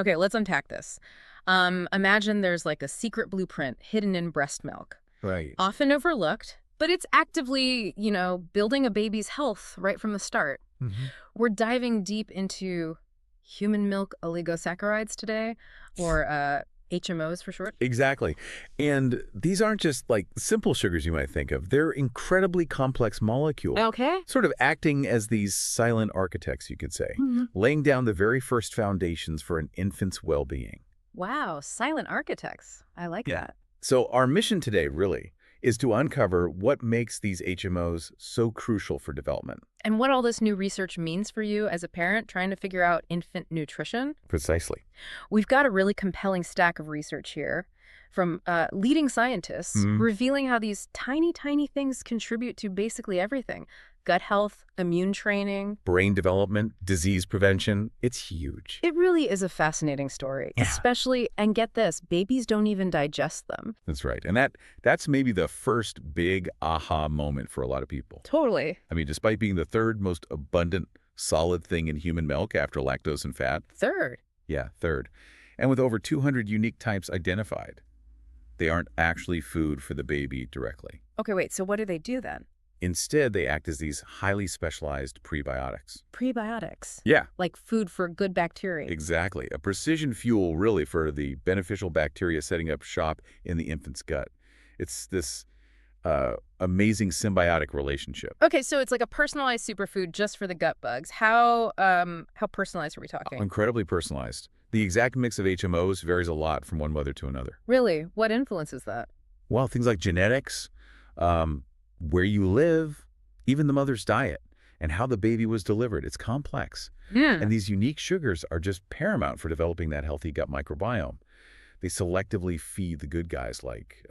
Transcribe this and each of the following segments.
Okay, let's unpack this. Imagine there's like a secret blueprint hidden in breast milk, Right. often overlooked, but it's actively, building a baby's health right from the start. Hmm. We're diving deep into human milk oligosaccharides today, or HMOs for short. Exactly. And these aren't just like simple sugars you might think of. They're incredibly complex molecules, Okay. sort of acting as these silent architects, you could say, Mhm. laying down the very first foundations for an infant's well-being. Wow, silent architects. I like Yeah. that. So our mission today really is to uncover what makes these HMOs so crucial for development. And what all this new research means for you as a parent trying to figure out infant nutrition. Precisely. We've got a really compelling stack of research here from leading scientists Mhm. revealing how these tiny, tiny things contribute to basically everything. Gut health, immune training. Brain development, disease prevention, it's huge. It really is a fascinating story, Yeah. especially, and get this, babies don't even digest them. That's right. And that's maybe the first big aha moment for a lot of people. Totally. I mean, despite being the third most abundant solid thing in human milk after lactose and fat, Third. yeah, third, and with over 200 unique types identified, they aren't actually food for the baby directly. Okay, wait, so what do they do then? Instead, they act as these highly specialized prebiotics. Prebiotics. Yeah, Like food for good bacteria. exactly. A precision fuel, really, for the beneficial bacteria setting up shop in the infant's gut. It's this amazing symbiotic relationship. Okay, so it's like a personalized superfood just for the gut bugs. How personalized are we talking? Incredibly personalized. The exact mix of HMOs varies a lot from one mother to another. Really? What influences that? Well, things like genetics, where you live, even the mother's diet, and how the baby was delivered. It's complex. Yeah. And these unique sugars are just paramount for developing that healthy gut microbiome. They selectively feed the good guys like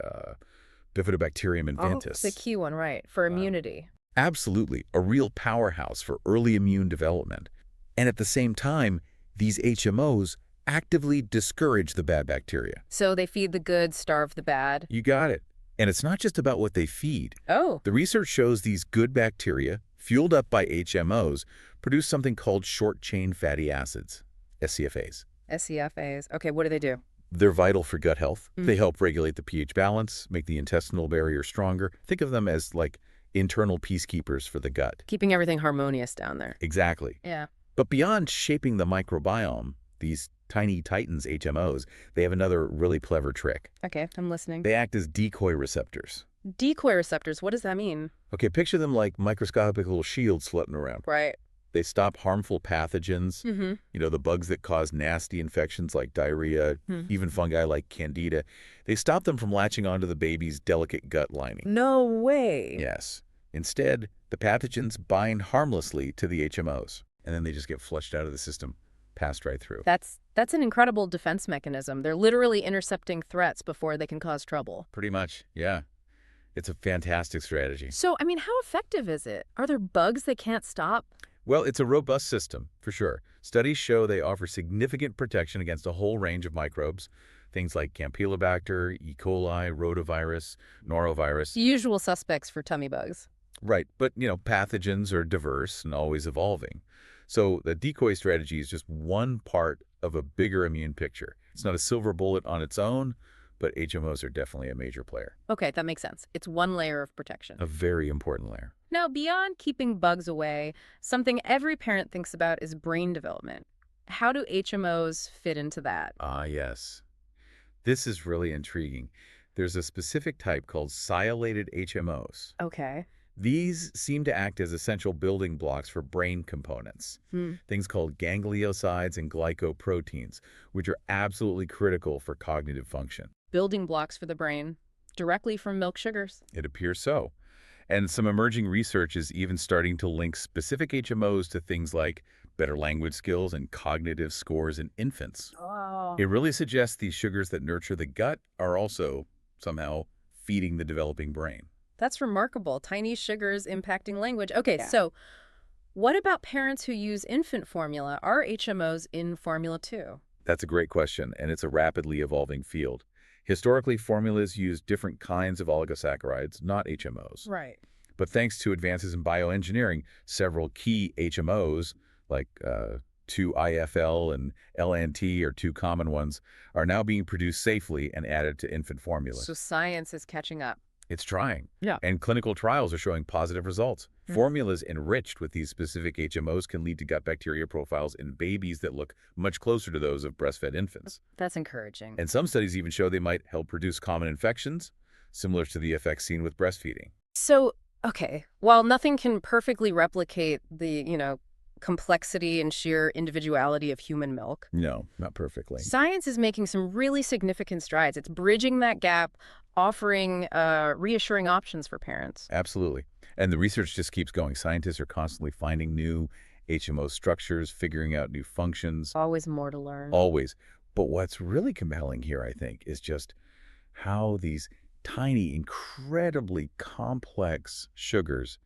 Bifidobacterium inventus. The key one, right, for immunity. Absolutely, a real powerhouse for early immune development. And at the same time, these HMOs actively discourage the bad bacteria. So they feed the good, starve the bad. You got it. And it's not just about what they feed. Oh. The research shows these good bacteria, fueled up by HMOs, produce something called short-chain fatty acids, SCFAs. SCFAs. Okay, what do they do? They're vital for gut health. Mm. They help regulate the pH balance, make the intestinal barrier stronger. Think of them as like internal peacekeepers for the gut. Keeping everything harmonious down there. Exactly. Yeah. But beyond shaping the microbiome, these tiny titans, HMOs, they have another really clever trick. Okay, I'm listening. They act as decoy receptors. Decoy receptors, what does that mean? Okay, picture them like microscopic little shields floating around. Right. They stop harmful pathogens, Mm-hmm. the bugs that cause nasty infections like diarrhea, Hmm. even fungi like candida. They stop them from latching onto the baby's delicate gut lining. No way. Yes. Instead, the pathogens bind harmlessly to the HMOs, and then they just get flushed out of the system, passed right through. That's an incredible defense mechanism. They're literally intercepting threats before they can cause trouble. Pretty much, yeah. It's a fantastic strategy. So, I mean, how effective is it? Are there bugs they can't stop? Well, it's a robust system, for sure. Studies show they offer significant protection against a whole range of microbes, things like Campylobacter, E. coli, rotavirus, norovirus. The usual suspects for tummy bugs. Right, but, pathogens are diverse and always evolving. So the decoy strategy is just one part of a bigger immune picture. It's not a silver bullet on its own, but HMOs are definitely a major player, Okay, that makes sense. It's one layer of protection. a very important layer. Now, beyond keeping bugs away, something every parent thinks about is brain development. How do HMOs fit into that? Ah, yes. This is really intriguing. There's a specific type called sialylated HMOs. Okay. These seem to act as essential building blocks for brain components, things called gangliosides and glycoproteins, which are absolutely critical for cognitive function. Building blocks for the brain, directly from milk sugars. It appears so. And some emerging research is even starting to link specific HMOs to things like better language skills and cognitive scores in infants. Oh. It really suggests these sugars that nurture the gut are also somehow feeding the developing brain. That's remarkable. Tiny sugars impacting language. Okay, Yeah. so what about parents who use infant formula? Are HMOs in formula too? That's a great question, and it's a rapidly evolving field. Historically, formulas used different kinds of oligosaccharides, not HMOs. Right. But thanks to advances in bioengineering, several key HMOs, like 2-IFL and LNT are two common ones, are now being produced safely and added to infant So formulas. science is catching up. It's trying. Yeah. And clinical trials are showing positive results. Formulas enriched with these specific HMOs can lead to gut bacteria profiles in babies that look much closer to those of breastfed infants. That's encouraging. And some studies even show they might help reduce common infections, similar to the effects seen with breastfeeding. So, okay, while nothing can perfectly replicate the, complexity and sheer individuality of human milk, No, not perfectly. science is making some really significant strides. It's bridging that gap, offering reassuring options for parents. Absolutely. And the research just keeps going. Scientists are constantly finding new HMO structures, figuring out new functions, Always more to learn. always. But what's really compelling here, I think, is just how these tiny, incredibly complex sugars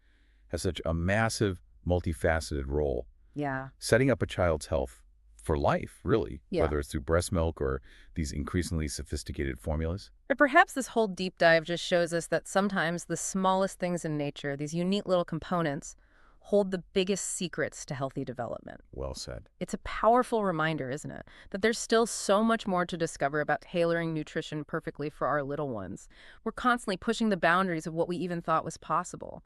have such a massive, multifaceted role, Yeah. setting up a child's health for life, really, Yeah. whether it's through breast milk or these increasingly sophisticated formulas. But perhaps this whole deep dive just shows us that sometimes the smallest things in nature, these unique little components, hold the biggest secrets to healthy development. Well said. It's a powerful reminder, isn't it, that there's still so much more to discover about tailoring nutrition perfectly for our little ones. We're constantly pushing the boundaries of what we even thought was possible.